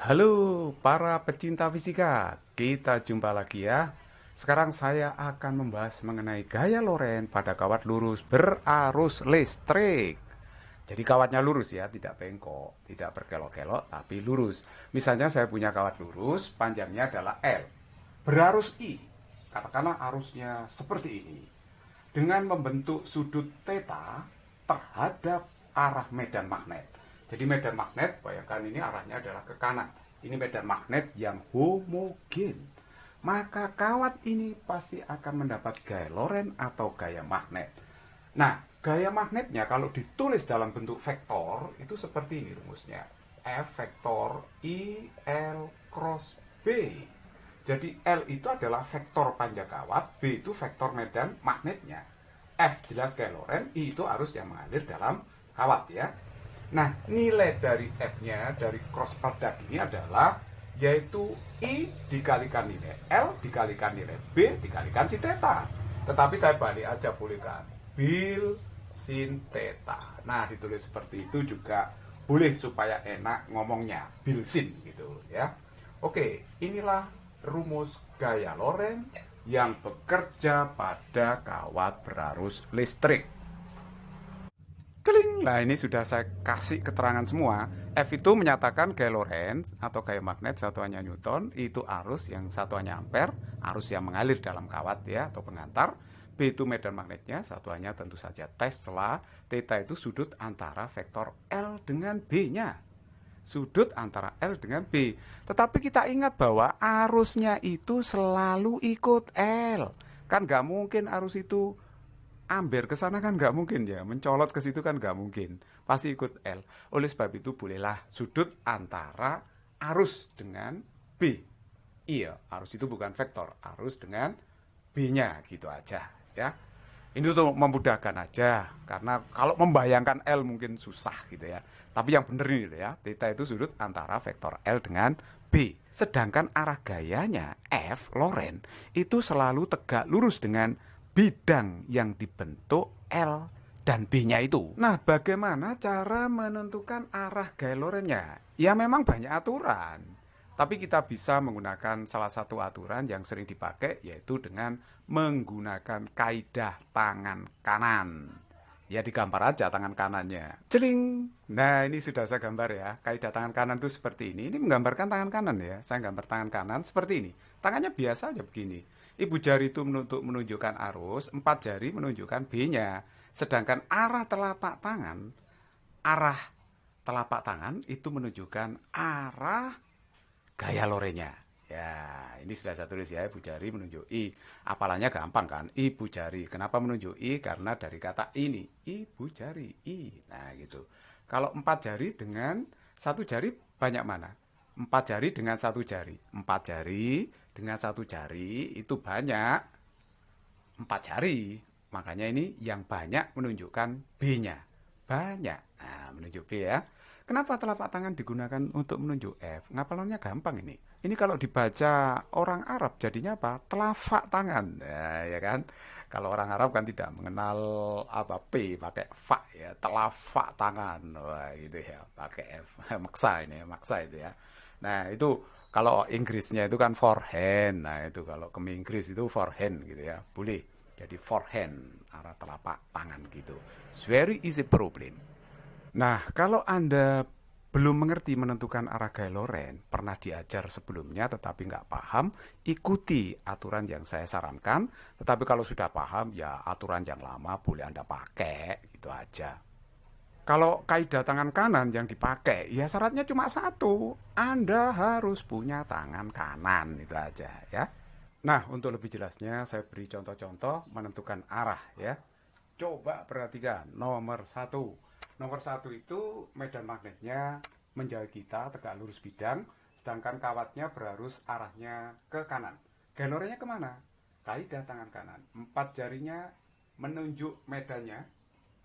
Halo para pecinta fisika, kita jumpa lagi ya. Sekarang saya akan membahas mengenai gaya Lorentz pada kawat lurus berarus listrik. Jadi kawatnya lurus ya, tidak bengkok, tidak berkelok-kelok, tapi lurus. Misalnya saya punya kawat lurus, panjangnya adalah L, berarus I. Katakanlah arusnya seperti ini. Dengan membentuk sudut theta terhadap arah medan magnet. Jadi medan magnet, bayangkan ini arahnya adalah ke kanan. Ini medan magnet yang homogen. Maka kawat ini pasti akan mendapat gaya Lorentz atau gaya magnet. Nah, gaya magnetnya kalau ditulis dalam bentuk vektor, itu seperti ini rumusnya. F vektor I L cross B. Jadi L itu adalah vektor panjang kawat, B itu vektor medan magnetnya. F jelas gaya Lorentz, I itu arus yang mengalir dalam kawat ya. Nah, nilai dari F-nya, dari cross product ini adalah yaitu I dikalikan nilai L dikalikan nilai B dikalikan sin theta. Tetapi saya balik aja boleh kan? Bil sin theta. Nah, ditulis seperti itu juga boleh supaya enak ngomongnya. Bil sin gitu ya. Oke, inilah rumus gaya Lorentz yang bekerja pada kawat berarus listrik. Celing. Nah, ini sudah saya kasih keterangan semua. F itu menyatakan gaya Lorentz atau gaya magnet satuannya Newton, itu arus yang satuannya ampere, arus yang mengalir dalam kawat ya atau pengantar. B itu medan magnetnya, satuannya tentu saja Tesla. Theta itu sudut antara vektor L dengan B-nya. Sudut antara L dengan B. Tetapi kita ingat bahwa arusnya itu selalu ikut L. Kan nggak mungkin arus itu amber ke sana kan nggak mungkin ya, mencolot ke situ kan nggak mungkin, pasti ikut L. Oleh sebab itu bolehlah sudut antara arus dengan B. Iya, arus itu bukan vektor, arus dengan B-nya gitu aja ya. Ini tuh memudahkan aja, karena kalau membayangkan L mungkin susah gitu ya. Tapi yang bener ini ya, theta itu sudut antara vektor L dengan B. Sedangkan arah gayanya F, Lorentz, itu selalu tegak lurus dengan bidang yang dibentuk L dan B-nya itu. Nah, bagaimana cara menentukan arah gaya Lorentz-nya? Ya memang banyak aturan. Tapi kita bisa menggunakan salah satu aturan yang sering dipakai, yaitu dengan menggunakan kaidah tangan kanan. Ya digambar aja tangan kanannya. Celing. Nah, ini sudah saya gambar ya. Kaidah tangan kanan itu seperti ini. Ini menggambarkan tangan kanan ya. Saya gambar tangan kanan seperti ini. Tangannya biasa aja begini. Ibu jari itu untuk menunjukkan arus, empat jari menunjukkan B-nya. Sedangkan arah telapak tangan itu menunjukkan arah gaya Lorentz-nya. Ya, ini sudah saya tulis ya, ibu jari menunjuk I. Apalannya gampang kan? Ibu jari. Kenapa menunjuk I? Karena dari kata ini, ibu jari, I. Nah, gitu. Kalau empat jari dengan satu jari banyak mana? Empat jari dengan satu jari. Empat jari dengan satu jari itu banyak empat jari. Makanya ini yang banyak menunjukkan B-nya. Banyak. Nah, menunjuk B ya. Kenapa telapak tangan digunakan untuk menunjuk F? Ngapalannya gampang ini. Ini kalau dibaca orang Arab jadinya apa? Telapak tangan. Nah, ya kan? Kalau orang Arab kan tidak mengenal apa P, pakai fa ya, telapak tangan. Wah, gitu ya, pakai F. Maksa ini, maksa itu ya. Nah, itu kalau Inggrisnya itu kan forehand. Nah, itu kalau ke Inggris itu forehand gitu ya. Boleh. Jadi forehand, arah telapak tangan gitu. It's very easy problem. Nah, kalau Anda belum mengerti menentukan arah gaya Lorentz, pernah diajar sebelumnya tetapi nggak paham, ikuti aturan yang saya sarankan. Tetapi kalau sudah paham, ya aturan yang lama boleh Anda pakai, gitu aja. Kalau kaidah tangan kanan yang dipakai, ya syaratnya cuma satu. Anda harus punya tangan kanan, itu aja ya. Nah, untuk lebih jelasnya saya beri contoh-contoh menentukan arah ya. Coba perhatikan nomor satu. Nomor satu itu medan magnetnya menjauh kita tegak lurus bidang, sedangkan kawatnya berarus arahnya ke kanan. Gaya Lorentz-nya kemana? Kaidah tangan kanan. Empat jarinya menunjuk medannya,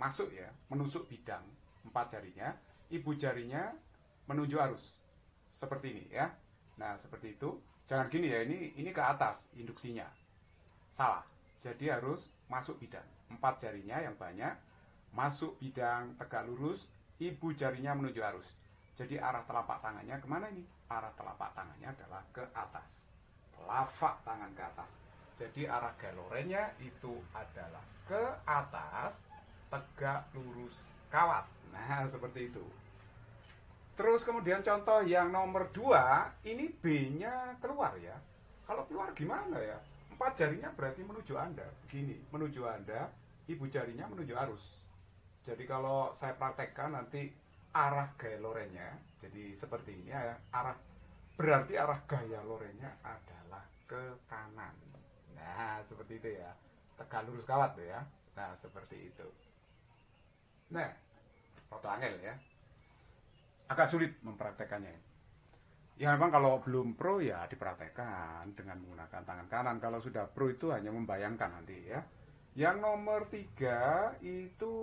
masuk ya, menusuk bidang. Empat jarinya, ibu jarinya menunjuk arus. Seperti ini ya. Nah, seperti itu. Jangan gini ya, ini ke atas induksinya. Salah. Jadi harus masuk bidang. Empat jarinya yang banyak masuk bidang tegak lurus, ibu jarinya menuju arus. Jadi arah telapak tangannya kemana ini? Arah telapak tangannya adalah ke atas. Telapak tangan ke atas. Jadi arah gaya lorennya itu adalah ke atas, tegak lurus kawat. Nah, seperti itu. Terus kemudian contoh yang nomor 2, ini B-nya keluar ya. Kalau keluar gimana ya? 4 jarinya berarti menuju Anda. Begini, menuju Anda, ibu jarinya menuju arus. Jadi kalau saya praktekkan nanti arah gaya lorennya, jadi seperti ini ya, berarti arah gaya lorennya adalah ke kanan. Nah, seperti itu ya. Tegak lurus kawat tuh ya. Nah, seperti itu. Nah, foto angel ya. Agak sulit mempraktekannya. Ya memang kalau belum pro ya dipraktekkan dengan menggunakan tangan kanan. Kalau sudah pro itu hanya membayangkan nanti ya. Yang nomor 3 itu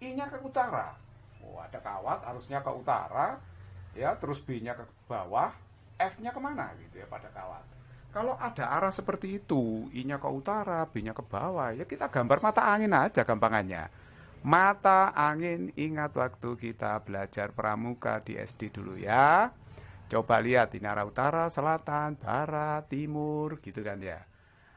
I-nya ke utara. Oh, ada kawat, arusnya ke utara, ya, terus B-nya ke bawah, F-nya kemana gitu ya pada kawat. Kalau ada arah seperti itu, I-nya ke utara, B-nya ke bawah, ya kita gambar mata angin aja gampangannya. Mata angin, ingat waktu kita belajar pramuka di SD dulu ya. Coba lihat ini arah utara, selatan, barat, timur, gitu kan ya.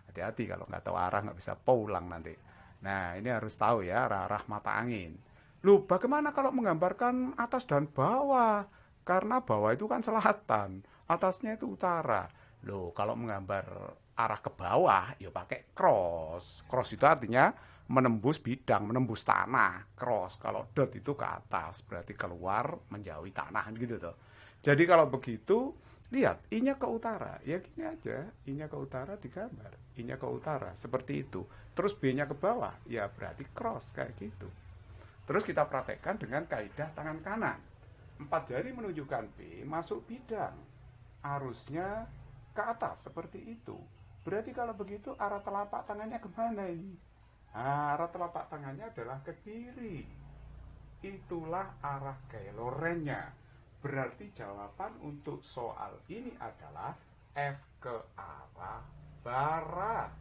Hati-hati kalau nggak tahu arah nggak bisa pulang nanti. Nah ini harus tahu ya arah mata angin. Loh bagaimana kalau menggambarkan atas dan bawah? Karena bawah itu kan selatan, atasnya itu utara. Loh kalau menggambar arah ke bawah ya pakai cross. Cross itu artinya menembus bidang, menembus tanah. Cross kalau dot itu ke atas, berarti keluar menjauhi tanah gitu tuh. Jadi kalau begitu lihat, I-nya ke utara, ya gini aja, I-nya ke utara digambar, I-nya ke utara, seperti itu. Terus B-nya ke bawah, ya berarti cross, kayak gitu. Terus kita praktekkan dengan kaidah tangan kanan. 4 jari menunjukkan B, masuk bidang. Arusnya ke atas, seperti itu. Berarti kalau begitu arah telapak tangannya kemana ini? Nah, arah telapak tangannya adalah ke kiri. Itulah arah gaya lorennya. Berarti jawaban untuk soal ini adalah F ke arah barat.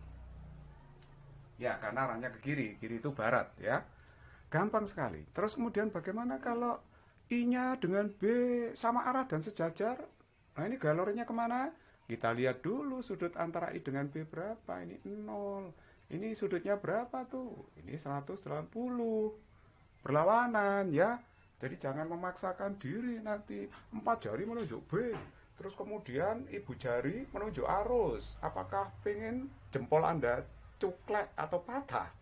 Ya, karena arahnya ke kiri. Kiri itu barat ya. Gampang sekali. Terus kemudian bagaimana kalau I-nya dengan B sama arah dan sejajar? Nah, ini galornya kemana? Kita lihat dulu sudut antara I dengan B berapa. Ini 0. Ini sudutnya berapa tuh? Ini 180. Berlawanan ya. Jadi jangan memaksakan diri nanti 4 jari menunjuk B. Terus kemudian ibu jari menunjuk arus. Apakah pengen jempol Anda cuklek atau patah?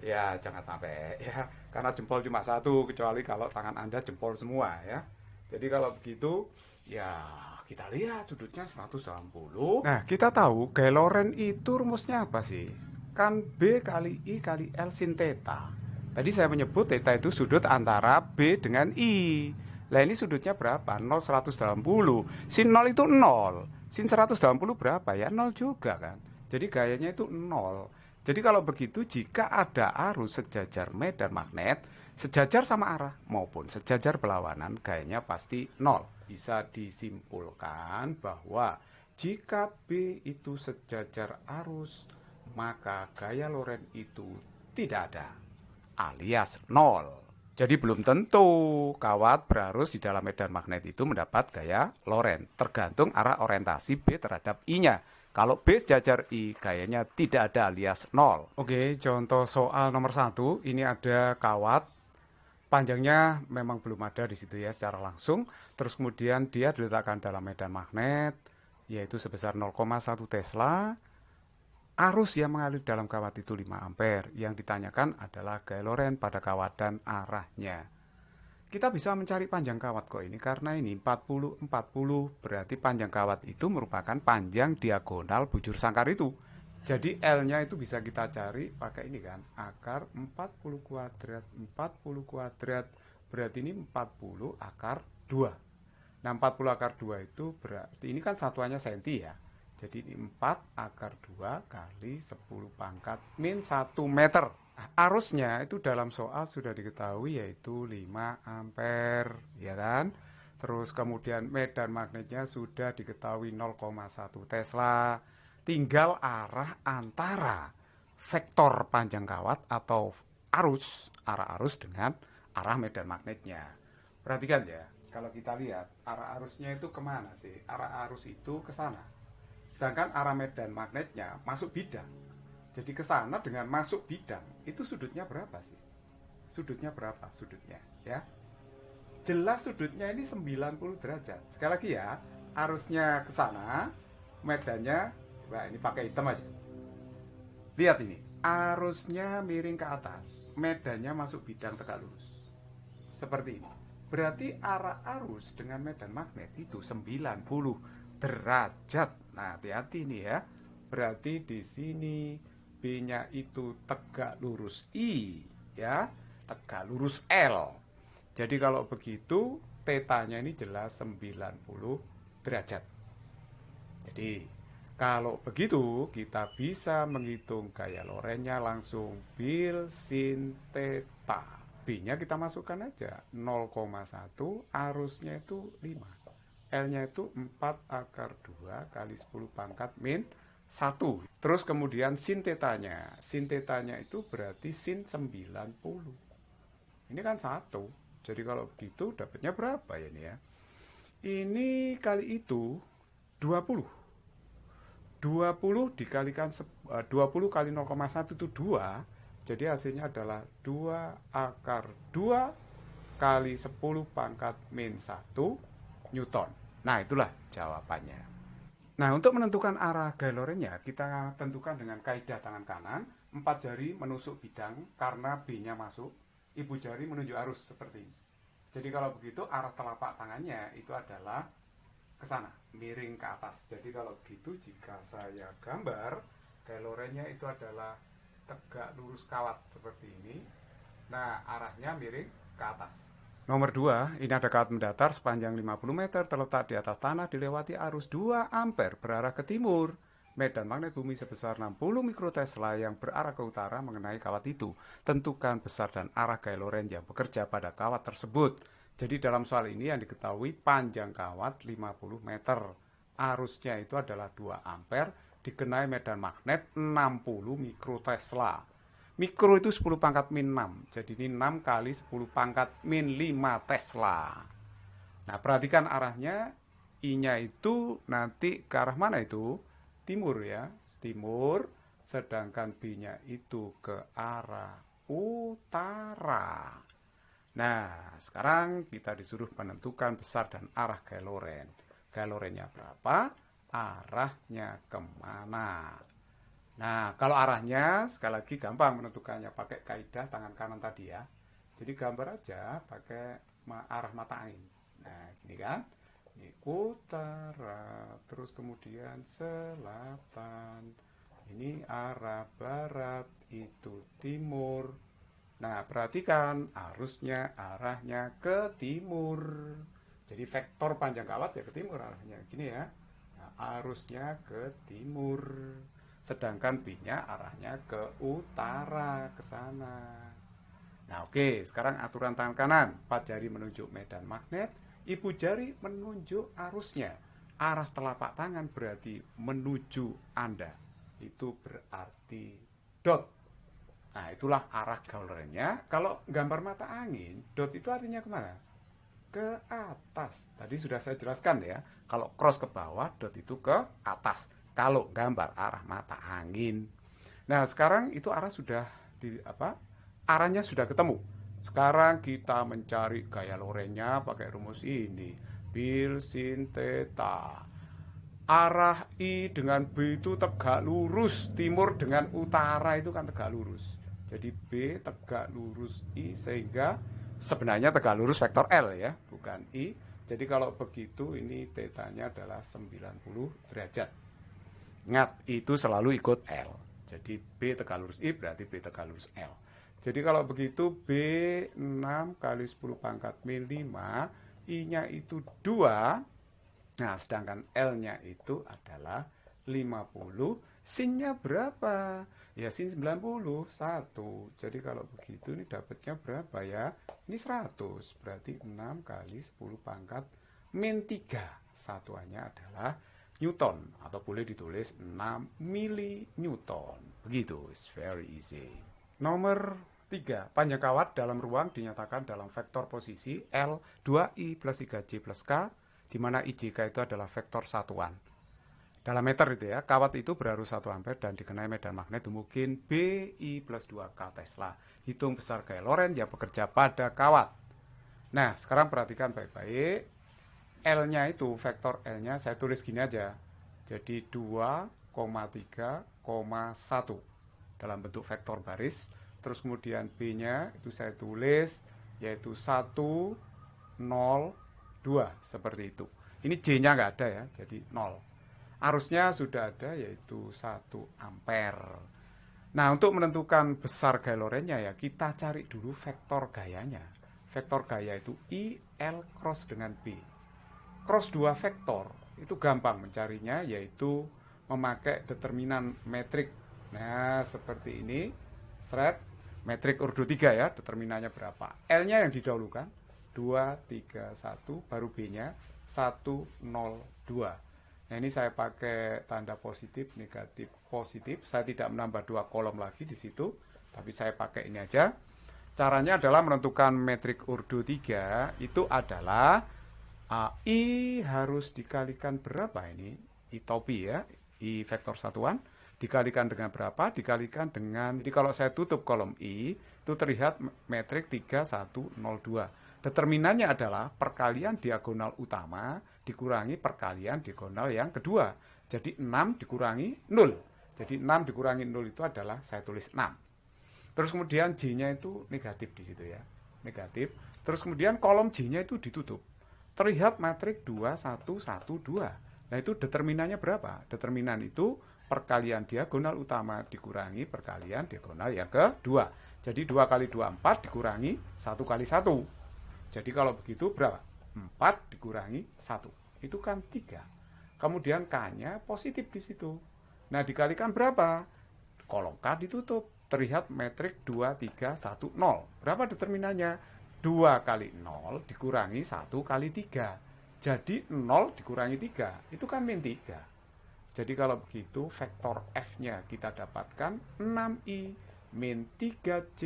Ya jangan sampai ya. Karena jempol cuma satu, kecuali kalau tangan Anda jempol semua ya. Jadi kalau begitu ya kita lihat sudutnya 180. Nah kita tahu gaya loren itu rumusnya apa sih? Kan B kali I kali L sin theta. Tadi saya menyebut theta itu sudut antara B dengan I. Lah ini sudutnya berapa? 0, 180. Sin 0 itu 0. Sin 180 berapa ya? 0 juga kan. Jadi gayanya itu 0. Jadi kalau begitu jika ada arus sejajar medan magnet, sejajar sama arah maupun sejajar berlawanan, gayanya pasti 0. Bisa disimpulkan bahwa jika B itu sejajar arus, maka gaya loren itu tidak ada, alias 0. Jadi belum tentu kawat berarus di dalam medan magnet itu mendapat gaya loren. Tergantung arah orientasi B terhadap I-nya. Kalau B sejajar I, gayanya tidak ada alias 0. Oke, contoh soal nomor 1. Ini ada kawat. Panjangnya memang belum ada di situ ya secara langsung. Terus kemudian dia diletakkan dalam medan magnet, yaitu sebesar 0,1 Tesla. Arus yang mengalir dalam kawat itu 5 ampere. Yang ditanyakan adalah gaya loren pada kawat dan arahnya. Kita bisa mencari panjang kawat kok ini karena ini 40 40 berarti panjang kawat itu merupakan panjang diagonal bujur sangkar itu. Jadi L-nya itu bisa kita cari pakai ini kan, akar 40 kuadrat 40 kuadrat berarti ini 40 akar 2. Nah 40 akar 2 itu berarti ini kan satuannya senti ya. Jadi ini 4 akar 2 kali 10 pangkat min 1 meter. Arusnya itu dalam soal sudah diketahui yaitu 5 ampere, ya kan? Terus kemudian medan magnetnya sudah diketahui 0,1 Tesla. Tinggal arah antara vektor panjang kawat atau arah arus dengan arah medan magnetnya. Perhatikan ya. kalau kita lihat arah arusnya itu kemana sih? Arah arus itu ke sana. Sedangkan arah medan magnetnya masuk bidang. Jadi ke sana dengan masuk bidang, itu sudutnya berapa sih? Sudutnya berapa sudutnya? Ya. Jelas sudutnya ini 90 derajat. Sekali lagi ya, arusnya ke sana, medannya, wah ini pakai hitam aja. Lihat ini, arusnya miring ke atas, medannya masuk bidang tegak lurus. Seperti ini. Berarti arah arus dengan medan magnet itu 90 derajat. Nah, hati-hati nih ya. Berarti di sini B-nya itu tegak lurus I, ya, tegak lurus L. Jadi kalau begitu, tetanya ini jelas 90 derajat. Jadi, kalau begitu, kita bisa menghitung gaya Lorentz-nya langsung bil sin theta. B-nya kita masukkan aja 0,1, arusnya itu 5. L-nya itu 4 akar 2 kali 10 pangkat min 1. Terus kemudian sin tetanya. Sin tetanya itu berarti sin 90. Ini kan 1. Jadi kalau begitu dapatnya berapa ya ini ya? Ini kali itu 20. 20 dikalikan 20 kali 0,1 itu 2. Jadi hasilnya adalah 2 akar 2 kali 10 pangkat min 1 Newton. Nah, itulah jawabannya. Nah, untuk menentukan arah gaya Lorentz-nya, kita tentukan dengan kaidah tangan kanan. 4 jari menusuk bidang karena B-nya masuk. Ibu jari menunjuk arus seperti ini. Jadi kalau begitu, arah telapak tangannya itu adalah ke sana, miring ke atas. Jadi kalau begitu, jika saya gambar, gaya Lorentz-nya itu adalah tegak lurus kawat seperti ini. Nah, arahnya miring ke atas. Nomor 2, ini ada kawat mendatar sepanjang 50 meter terletak di atas tanah dilewati arus 2 ampere berarah ke timur. Medan magnet bumi sebesar 60 mikrotesla yang berarah ke utara mengenai kawat itu. Tentukan besar dan arah gaya Lorentz yang bekerja pada kawat tersebut. Jadi dalam soal ini yang diketahui panjang kawat 50 meter. Arusnya itu adalah 2 ampere. Dikenai medan magnet 60 mikrotesla. Mikro itu 10 pangkat min 6. Jadi ini 6 kali 10 pangkat min 5 Tesla. Nah, perhatikan arahnya. I-nya itu nanti ke arah mana itu? Timur ya. Timur. Sedangkan B-nya itu ke arah utara. Nah, sekarang kita disuruh menentukan besar dan arah gaya Lorentz. Gaya Lorentz-nya berapa? Arahnya kemana? Nah, kalau arahnya sekali lagi gampang menentukannya pakai kaidah tangan kanan tadi ya. Jadi gambar aja pakai arah mata angin. Nah, gini kan? Ini utara, terus kemudian selatan. Ini arah barat, itu timur. Nah, perhatikan arusnya arahnya ke timur. Jadi vektor panjang kawat ya ke timur arahnya. Gini ya. Arusnya ke timur, sedangkan B-nya arahnya ke utara, ke sana. Nah, oke, sekarang aturan tangan kanan. 4 jari menunjuk medan magnet, ibu jari menunjuk arusnya. Arah telapak tangan berarti menuju Anda. Itu berarti dot. Nah, itulah arah gaya Lorentz-nya. Kalau gambar mata angin, dot itu artinya kemana? Ke atas. Tadi sudah saya jelaskan ya. Kalau cross ke bawah, dot itu ke atas. Kalau gambar arah mata angin. Nah, sekarang itu arah sudah arahnya sudah ketemu. Sekarang kita mencari gaya Lorentz-nya pakai rumus ini. Bil sin theta. Arah I dengan B itu tegak lurus. Timur dengan utara itu kan tegak lurus. Jadi B tegak lurus I sehingga sebenarnya tegak lurus vektor L ya, bukan I. Jadi kalau begitu ini tetanya adalah 90 derajat. Ingat, itu selalu ikut L. Jadi B tegak lurus I berarti B tegak lurus L. Jadi kalau begitu B 6 kali 10 pangkat min 5, I-nya itu 2. Nah, sedangkan L-nya itu adalah 50. Sin-nya berapa? Ya sin 90, 1. Jadi kalau begitu ini dapatnya berapa ya? Ini 100. Berarti 6 kali 10 pangkat min 3. Satuannya adalah Newton. Atau boleh ditulis 6 mili Newton. Begitu, it's very easy. Nomor 3. Panjang kawat dalam ruang dinyatakan dalam vektor posisi L 2I plus 3J plus K, di mana IJK itu adalah vektor satuan. Dalam meter itu ya, kawat itu berarus 1 ampere dan dikenai medan magnet mungkin BI plus 2K Tesla. Hitung besar gaya Lorentz yang bekerja pada kawat. Nah, sekarang perhatikan baik-baik. L-nya itu, vektor L-nya saya tulis gini aja. Jadi 2,3,1 dalam bentuk vektor baris. Terus kemudian B-nya itu saya tulis yaitu 1, 0, 2. Seperti itu. Ini J-nya nggak ada ya, jadi 0. Arusnya sudah ada yaitu 1 ampere. Nah, untuk menentukan besar gaya Lorentz-nya ya, kita cari dulu vektor gayanya. Vektor gaya itu I, L cross dengan B. Cross 2 vektor, itu gampang mencarinya, yaitu memakai determinan metrik. Nah, seperti ini. Seret, metrik urdu 3 ya, determinannya berapa. L-nya yang didahulukan, 2, 3, 1, baru B-nya, 1, 0, 2. Nah, ini saya pakai tanda positif, negatif, positif. Saya tidak menambah 2 kolom lagi di situ, tapi saya pakai ini aja. Caranya adalah menentukan metrik urdu 3 itu adalah I harus dikalikan berapa ini? I topi ya, I vektor satuan. Dikalikan dengan berapa? Dikalikan dengan, jadi kalau saya tutup kolom I, itu terlihat metrik 3, 1, 0, 2. Determinannya adalah perkalian diagonal utama dikurangi perkalian diagonal yang kedua. Jadi 6 dikurangi 0. Jadi 6 dikurangi 0 itu adalah saya tulis 6. Terus kemudian J-nya itu negatif di situ ya. Negatif. Terus kemudian kolom J-nya itu ditutup. Terlihat metrik 2, 1, 1, 2. Nah, itu determinannya berapa? Determinan itu perkalian diagonal utama dikurangi perkalian diagonal yang kedua. Jadi 2 kali 2, 4 dikurangi 1 kali 1. Jadi kalau begitu berapa? 4 dikurangi 1. Itu kan 3. Kemudian K-nya positif di situ. Nah, dikalikan berapa? Kolom K ditutup. Terlihat metrik 2, 3, 1, 0. Berapa determinannya? 2 kali 0 dikurangi 1 kali 3. Jadi 0 dikurangi 3. Itu kan min 3. Jadi kalau begitu vektor F-nya kita dapatkan 6I min 3J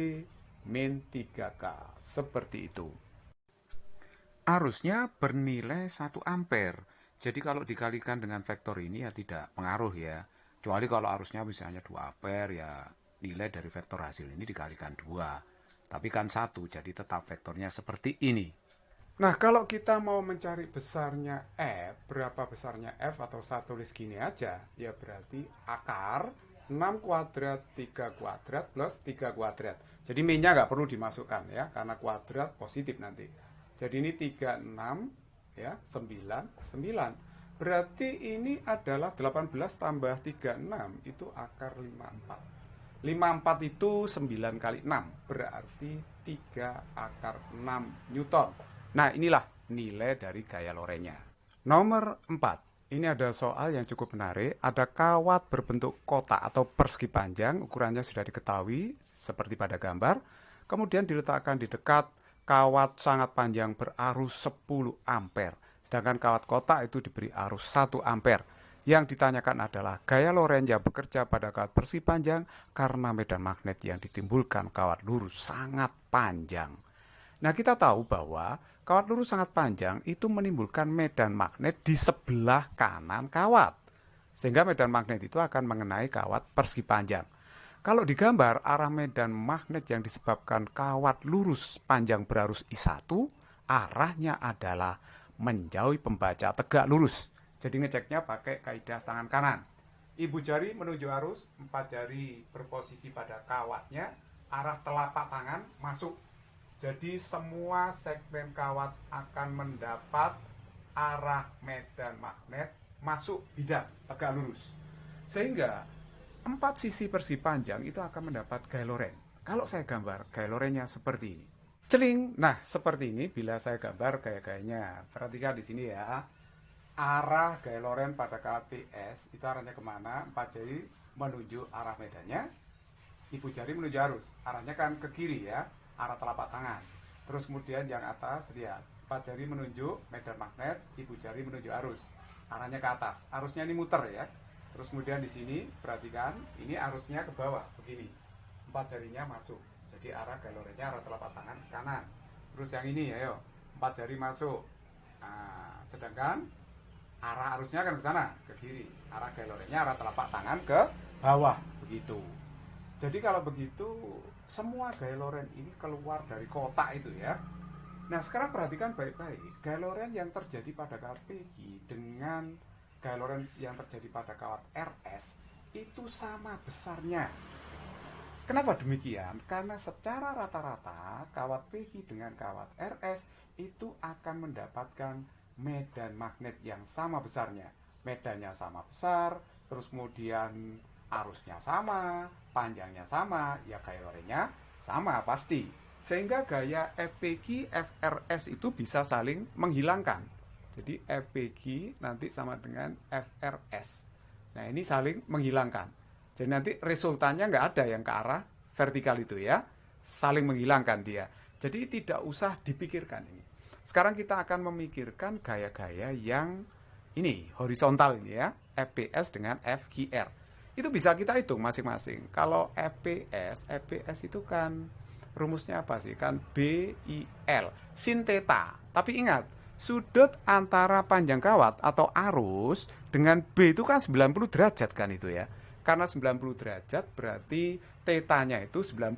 min 3K. Seperti itu. Arusnya bernilai 1 ampere. Jadi kalau dikalikan dengan vektor ini ya tidak pengaruh ya. Kecuali kalau arusnya misalnya 2 ampere ya nilai dari vektor hasil ini dikalikan 2. Tapi kan 1, jadi tetap vektornya seperti ini. Nah, kalau kita mau mencari besarnya F, berapa besarnya F atau saya tulis gini aja, ya berarti akar 6 kuadrat 3 kuadrat plus 3 kuadrat. Jadi min-nya nggak perlu dimasukkan ya, karena kuadrat positif nanti. Jadi ini 36 ya, 9. Berarti ini adalah 18 tambah 36 itu akar 54. 54 itu 9 kali 6, berarti 3 akar 6 Newton. Nah, inilah nilai dari gaya Lorentz-nya. Nomor 4. Ini ada soal yang cukup menarik. Ada kawat berbentuk kotak atau persegi panjang, ukurannya sudah diketahui seperti pada gambar. Kemudian diletakkan di dekat kawat sangat panjang berarus 10 ampere. Sedangkan kawat kotak itu diberi arus 1 ampere. Yang ditanyakan adalah gaya Lorentz yang bekerja pada kawat persegi panjang karena medan magnet yang ditimbulkan kawat lurus sangat panjang. Nah, kita tahu bahwa kawat lurus sangat panjang itu menimbulkan medan magnet di sebelah kanan kawat. Sehingga medan magnet itu akan mengenai kawat persegi panjang. Kalau digambar, arah medan magnet yang disebabkan kawat lurus panjang berarus I1, arahnya adalah menjauhi pembaca tegak lurus. Jadi ngeceknya pakai kaidah tangan kanan. Ibu jari menuju arus, 4 jari berposisi pada kawatnya, arah telapak tangan masuk. Jadi semua segmen kawat akan mendapat arah medan magnet masuk bidang tegak lurus. Sehingga 4 sisi persegi panjang itu akan mendapat gaya Lorentz. Kalau saya gambar gaya Lorentz-nya seperti ini. Celing. Nah, seperti ini bila saya gambar gaya-gayanya. Perhatikan di sini ya. Arah gaya Lorentz pada kawat PS itu arahnya kemana? 4 jari menuju arah medannya. Ibu jari menuju arus. Arahnya kan ke kiri ya. Arah telapak tangan. Terus kemudian yang atas lihat. 4 jari menuju medan magnet. Ibu jari menuju arus. Arahnya ke atas. Arusnya ini muter ya. Terus kemudian di sini perhatikan, ini arusnya ke bawah begini. 4 jarinya masuk. Jadi arah gaya lorenya arah telapak tangan ke kanan. Terus yang ini, ayo, 4 jari masuk. Nah, sedangkan arah arusnya akan ke sana, ke kiri. Arah gaya lorenya arah telapak tangan ke bawah, begitu. Jadi kalau begitu, semua gaya loren ini keluar dari kotak itu ya. Nah, sekarang perhatikan baik-baik. Gaya loren yang terjadi pada kawat PG dengan gaya loren yang terjadi pada kawat RS itu sama besarnya. Kenapa demikian? Karena secara rata-rata kawat PG dengan kawat RS itu akan mendapatkan medan magnet yang sama besarnya. Medannya sama besar, terus kemudian arusnya sama, panjangnya sama, ya gaya lorennya sama pasti. Sehingga gaya FPG, FRS itu bisa saling menghilangkan. Jadi FPG nanti sama dengan FRS. Nah, ini saling menghilangkan. Jadi nanti resultannya nggak ada yang ke arah vertikal itu ya. Saling menghilangkan dia. Jadi tidak usah dipikirkan ini. Sekarang kita akan memikirkan gaya-gaya yang ini, horizontal ini ya. FPS dengan FGR. Itu bisa kita hitung masing-masing. Kalau FPS itu kan rumusnya apa sih? Kan BIL, sin theta. Tapi ingat, sudut antara panjang kawat atau arus dengan B itu kan 90 derajat kan itu ya. Karena 90 derajat berarti tetanya itu 90.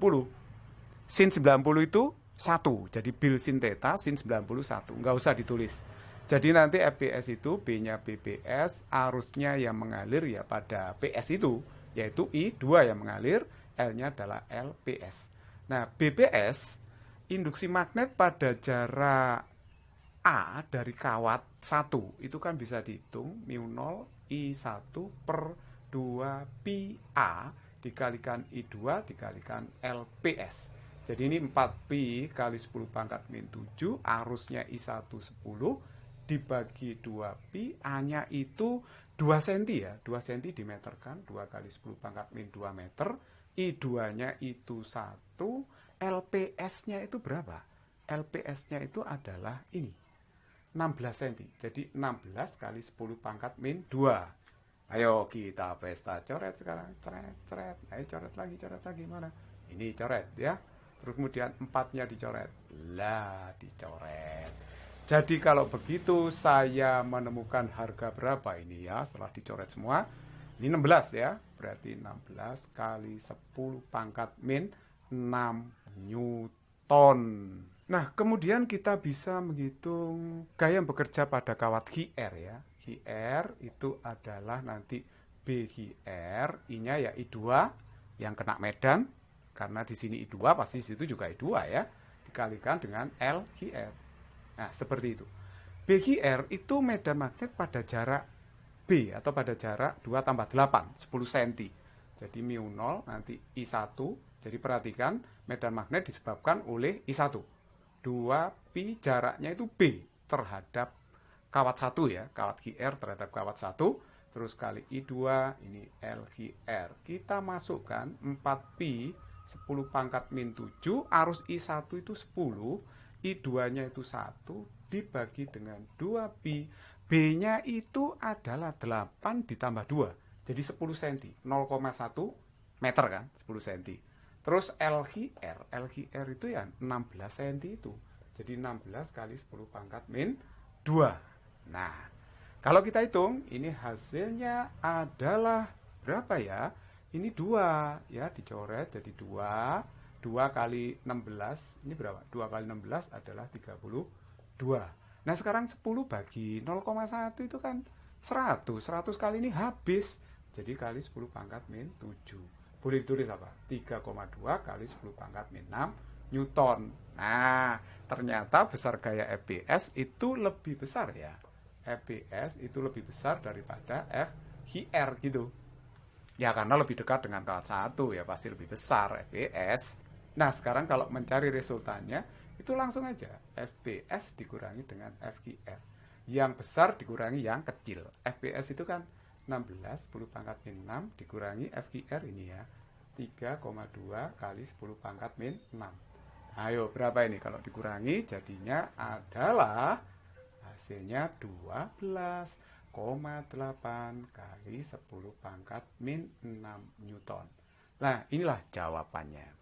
Sin 90 itu 1. Jadi bil sin theta sin 91. Nggak usah ditulis. Jadi nanti FPS itu B-nya BPS, arusnya yang mengalir ya pada PS itu, yaitu I2 yang mengalir, L-nya adalah LPS. Nah, BPS, induksi magnet pada jarak A dari kawat 1, itu kan bisa dihitung μ0 I1 per 2 pi A dikalikan I2 dikalikan LPS. Jadi ini 4pi kali 10 pangkat min 7, arusnya I1 10, dibagi 2pi, A-nya itu 2 cm ya, 2 cm dimeterkan, 2 kali 10 pangkat min 2 meter, I2-nya itu 1, LPS-nya itu berapa? LPS-nya itu adalah ini, 16 cm, jadi 16 kali 10 pangkat min 2. Ayo kita pesta coret sekarang, coret, ayo coret lagi, mana? Ini coret ya, terus kemudian 4-nya dicoret, lah dicoret. Jadi kalau begitu saya menemukan harga berapa ini ya setelah dicoret semua. Ini 16 ya, berarti 16 kali 10 pangkat min 6 Newton. Nah, kemudian kita bisa menghitung gaya yang bekerja pada kawat GR ya. GR itu adalah nanti BGR, I-nya ya I2 yang kena medan, karena di sini I2 pasti di situ juga I2 ya, dikalikan dengan LGR. Nah, seperti itu. BGR itu medan magnet pada jarak B atau pada jarak 2 tambah 8, 10 cm. Jadi μ0 nanti I1. Jadi perhatikan, medan magnet disebabkan oleh I1. 2pi jaraknya itu B terhadap kawat 1 ya. Kawat GR terhadap kawat 1. Terus kali I2, ini LGR. Kita masukkan 4pi 10 pangkat min 7, arus I1 itu 10, I2-nya itu 1 dibagi dengan 2pi. B-nya itu adalah 8 ditambah 2. Jadi 10 cm. 0,1 meter kan, 10 cm. Terus LGR itu ya 16 cm itu. Jadi 16 kali 10 pangkat min 2. Nah, kalau kita hitung, ini hasilnya adalah berapa ya? Ini 2 ya, dicoret jadi 2. 2 kali 16, ini berapa? 2 kali 16 adalah 32. Nah, sekarang 10 bagi 0,1 itu kan 100. 100 kali ini habis. Jadi kali 10 pangkat min 7. Boleh ditulis apa? 3,2 kali 10 pangkat min 6 Newton. Nah, ternyata besar gaya FPS itu lebih besar ya. FPS itu lebih besar daripada FGR gitu. Ya karena lebih dekat dengan kawat 1 ya pasti lebih besar FPS. Nah, sekarang kalau mencari resultannya, itu langsung aja FPS dikurangi dengan FGR. Yang besar dikurangi yang kecil. FPS itu kan 16, 10 pangkat min 6 dikurangi FGR ini ya. 3,2 kali 10 pangkat min 6. Ayo, berapa ini? Kalau dikurangi jadinya adalah hasilnya 12,8 kali 10 pangkat min 6 Newton. Nah, inilah jawabannya.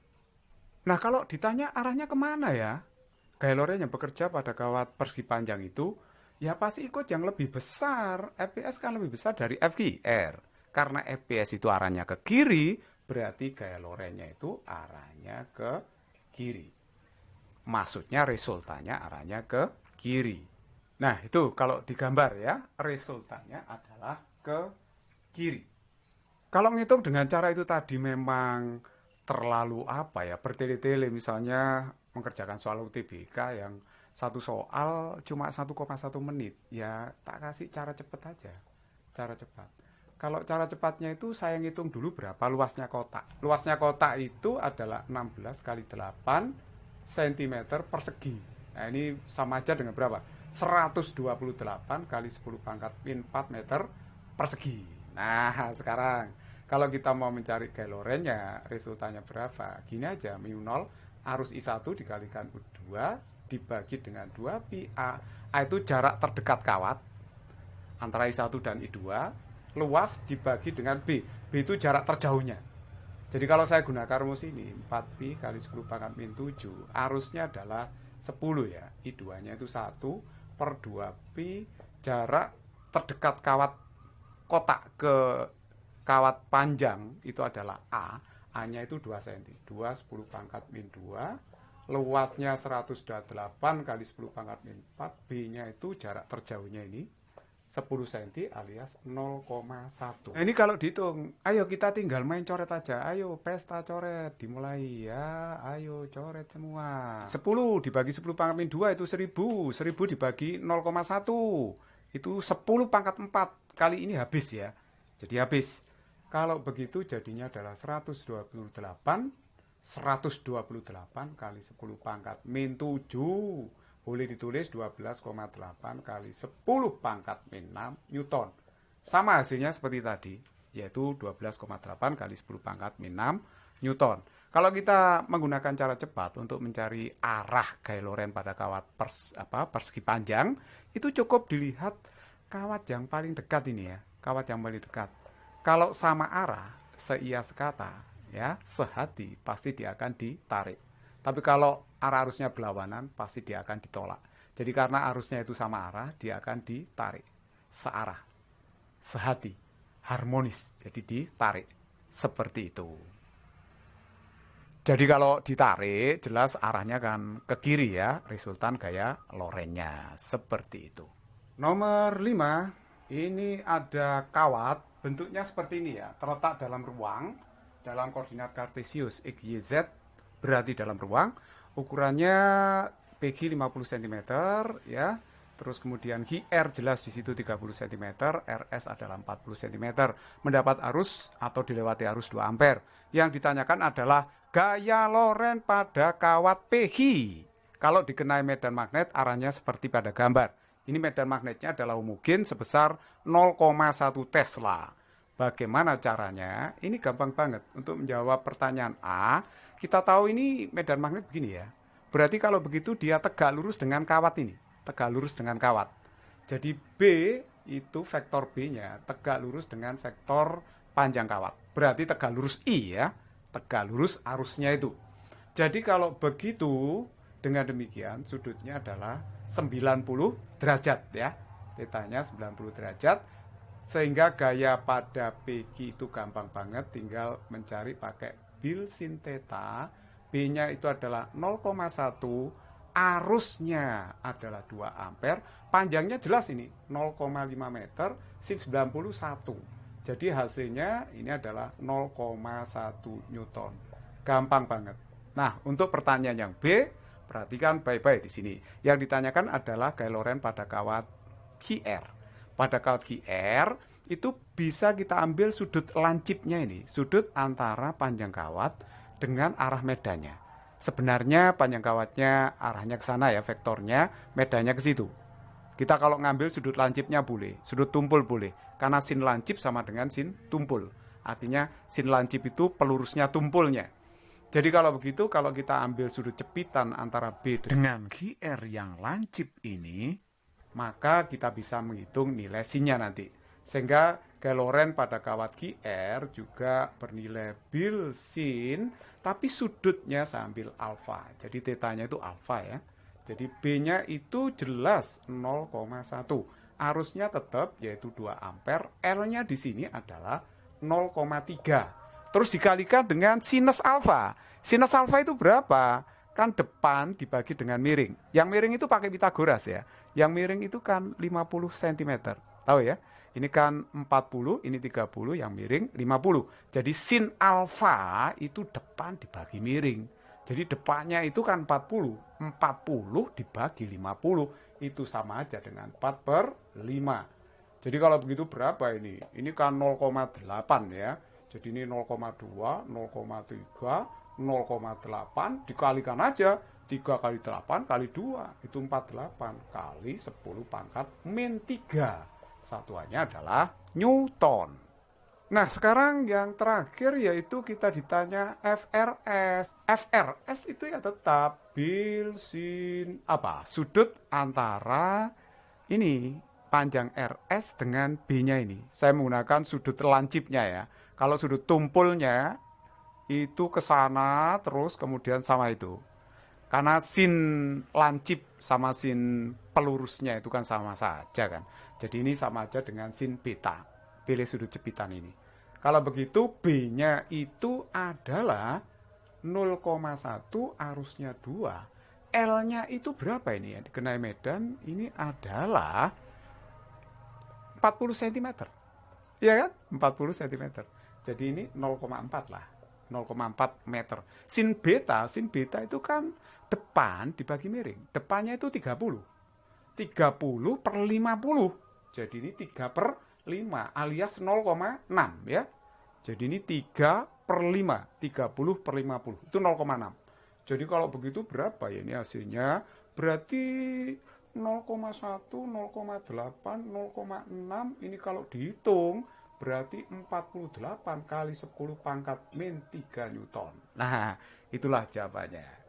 Nah, kalau ditanya arahnya kemana ya? Gaya loren yang bekerja pada kawat persegi panjang itu, ya pasti ikut yang lebih besar. FPS kan lebih besar dari FGR. Karena FPS itu arahnya ke kiri, berarti gaya lorennya itu arahnya ke kiri. Maksudnya resultannya arahnya ke kiri. Nah, itu kalau digambar ya, resultannya adalah ke kiri. Kalau ngitung dengan cara itu tadi memang terlalu apa ya, bertele-tele, misalnya mengerjakan soal UTBK yang satu soal cuma 1,1 menit, ya tak kasih cara cepat aja, cara cepat. Kalau cara cepatnya itu saya ngitung dulu berapa luasnya kotak. Luasnya kotak itu adalah 16 kali 8 cm persegi. Nah, ini sama aja dengan berapa? 128 kali 10 pangkat min 4 meter persegi. Nah, sekarang kalau kita mau mencari gaya lorennya, resultannya berapa? Gini aja, mu 0 arus I1 dikalikan U2 dibagi dengan 2 pi A. A itu jarak terdekat kawat antara I1 dan I2, luas dibagi dengan B. B itu jarak terjauhnya. Jadi kalau saya gunakan rumus ini, 4 pi kali 10 pangkat min 7, arusnya adalah 10 ya. I2-nya itu 1 per 2 pi, jarak terdekat kawat kotak ke kawat panjang itu adalah A. A-nya itu 2 cm. 2 10 pangkat min 2. Luasnya 128 kali 10 pangkat min 4. B-nya itu jarak terjauhnya ini 10 cm alias 0,1. Nah, ini kalau dihitung, ayo kita tinggal main coret aja. Ayo pesta coret, dimulai ya. Ayo coret semua. 10 dibagi 10 pangkat min 2 itu 1000. 1000 dibagi 0,1 itu 10 pangkat 4. Kali ini habis ya. Jadi habis. Kalau begitu jadinya adalah 128 kali 10 pangkat min 7. Boleh ditulis 12,8 kali 10 pangkat min 6 Newton. Sama hasilnya seperti tadi, yaitu 12,8 kali 10 pangkat min 6 Newton. Kalau kita menggunakan cara cepat untuk mencari arah gaya loren pada kawat persegi panjang, itu cukup dilihat kawat yang paling dekat ini ya, kawat yang paling dekat. Kalau sama arah, seia sekata, ya, sehati, pasti dia akan ditarik. Tapi kalau arah arusnya berlawanan, pasti dia akan ditolak. Jadi karena arusnya itu sama arah, dia akan ditarik. Searah, sehati, harmonis, jadi ditarik. Seperti itu. Jadi kalau ditarik, jelas arahnya kan ke kiri ya, resultan gaya lorennya. Seperti itu. Nomor 5, ini ada kawat. Bentuknya seperti ini ya, terletak dalam ruang, dalam koordinat kartesius X, Y, Z, berarti dalam ruang. Ukurannya PG 50 cm ya. Terus kemudian GR jelas di situ 30 cm, RS adalah 40 cm. Mendapat arus atau dilewati arus 2 ampere. Yang ditanyakan adalah gaya loren pada kawat PG. Kalau dikenai medan magnet, arahnya seperti pada gambar. Ini medan magnetnya adalah homogen sebesar 0,1 Tesla. Bagaimana caranya? Ini gampang banget. Untuk menjawab pertanyaan A, kita tahu ini medan magnet begini ya. Berarti kalau begitu dia tegak lurus dengan kawat ini. Tegak lurus dengan kawat. Jadi B itu vektor B-nya tegak lurus dengan vektor panjang kawat. Berarti tegak lurus I ya. Tegak lurus arusnya itu. Jadi kalau begitu, dengan demikian sudutnya adalah 90 derajat ya. Tetanya 90 derajat. Sehingga gaya pada PG itu gampang banget, tinggal mencari pakai bil sin theta. B-nya itu adalah 0,1, arusnya adalah 2 ampere, panjangnya jelas ini 0,5 meter sin 91. Jadi hasilnya ini adalah 0,1 Newton. Gampang banget. Nah, untuk pertanyaan yang B, perhatikan baik-baik di sini. Yang ditanyakan adalah gaya loren pada kawat QR. Pada kawat QR itu bisa kita ambil sudut lancipnya ini, sudut antara panjang kawat dengan arah medannya. Sebenarnya panjang kawatnya arahnya ke sana ya, vektornya, medannya ke situ. Kita kalau ngambil sudut lancipnya boleh, sudut tumpul boleh, karena sin lancip sama dengan sin tumpul. Artinya sin lancip itu pelurusnya tumpulnya. Jadi kalau begitu, kalau kita ambil sudut cepitan antara B dengan QR yang lancip ini, maka kita bisa menghitung nilai sinnya nanti. Sehingga Gaya loren pada kawat QR juga bernilai bil sin, tapi sudutnya sambil alfa. Jadi tetanya itu alfa ya. Jadi B-nya itu jelas 0,1. Arusnya tetap yaitu 2 ampere. L-nya di sini adalah 0,3. Terus dikalikan dengan sinus alfa. Sinus alfa itu berapa? Kan depan dibagi dengan miring. Yang miring itu pakai Pitagoras ya. Yang miring itu kan 50 cm. Tahu ya? Ini kan 40, ini 30, yang miring 50. Jadi sin alfa itu depan dibagi miring. Jadi depannya itu kan 40. 40 dibagi 50 itu sama aja dengan 4/5. Jadi kalau begitu berapa ini? Ini kan 0,8 ya. Jadi ini 0,2, 0,3, 0,8 dikalikan aja. 3 kali 8 kali 2 itu 48 kali 10 pangkat min 3. Satuannya adalah Newton. Nah sekarang yang terakhir yaitu kita ditanya FRS. FRS itu ya tetap bil sin apa? Sudut antara ini panjang RS dengan B-nya ini. Saya menggunakan sudut lancipnya ya. Kalau sudut tumpulnya itu ke sana terus kemudian sama itu. Karena sin lancip sama sin pelurusnya itu kan sama saja kan. Jadi ini sama aja dengan sin beta. Pilih sudut jepitan ini. Kalau begitu B-nya itu adalah 0,1 arusnya 2. L-nya itu berapa ini ya? Dikenai medan ini adalah 40 cm. Iya kan? 40 cm. Jadi ini 0,4 lah. 0,4 meter. Sin beta itu kan depan dibagi miring. Depannya itu 30. 30/50. Jadi ini 3/5 alias 0,6 ya. Jadi ini 3/5. 30/50. Itu 0,6. Jadi kalau begitu berapa ya ini hasilnya? Berarti 0,1, 0,8, 0,6 ini kalau dihitung berarti 48 kali 10 pangkat min 3 Newton. Nah, itulah jawabannya.